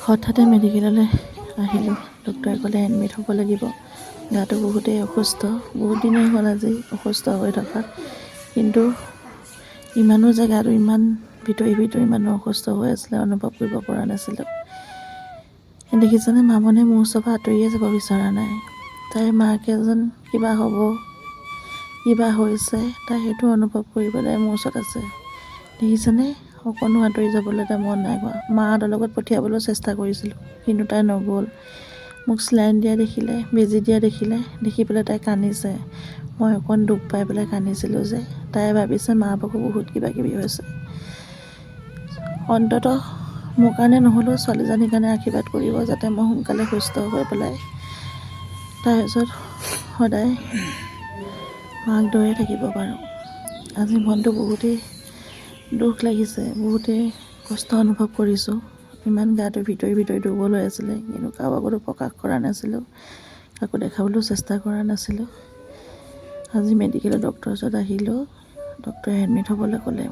হঠাতে মেডিকেললৈ আহিলোঁ। ডক্টৰে ক'লে এডমিট হ'ব লাগিব। গাটো বহুতেই অসুস্থ, বহুত দিনেই হ'ল আজি অসুস্থ হৈ থকা। কিন্তু ইমানো জেগাটো ইমান ভিতৰি ইমানো অসুস্থ হৈ আছিলে, অনুভৱ কৰিব পৰা নাছিলোঁ। দেখিছেনে, মামনে মোৰ ওচৰৰ পৰা আঁতৰিয়ে যাব বিচৰা নাই। তাইৰ মাকে যেন কিবা হ'ব, কিবা হৈছে, তাই সেইটো অনুভৱ কৰিবলৈ মোৰ ওচৰত আছে। দেখিছেনে, অকণো আঁতৰি যাবলৈ তাই মন নাই কৰা। মাহঁতৰ লগত পঠিয়াবলৈ চেষ্টা কৰিছিলোঁ, কিন্তু তাই নগ'ল। মোক চেলাইন দিয়া দেখিলে, বেজী দিয়া দেখি পেলাই তাই কান্দিছে। মই অকণ দুখ পাই পেলাই কান্দিছিলোঁ যে। তাই ভাবিছে মাৰ ভাগৰ বহুত কিবা কিবি হৈছে। অন্ততঃ মোৰ কাৰণে নহ'লেও ছোৱালীজনীৰ কাৰণে আশীৰ্বাদ কৰিব, যাতে মই সোনকালে সুস্থ হৈ পেলাই তাইৰ ওচৰত সদায় মাক দৰে থাকিব পাৰোঁ। আজি মনটো বহুতেই দুখ লাগিছে, বহুতেই কষ্ট অনুভৱ কৰিছোঁ। ইমান গাটো ভিতৰি দুৰ্বল হৈ আছিলে, কিন্তু কাৰো আগতো প্ৰকাশ কৰা নাছিলোঁ, কাকো দেখাবলৈও চেষ্টা কৰা নাছিলোঁ। আজি মেডিকেলৰ ডক্টৰৰ ওচৰত আহিলোঁ। ডক্টৰে এডমিট হ'বলৈ ক'লে।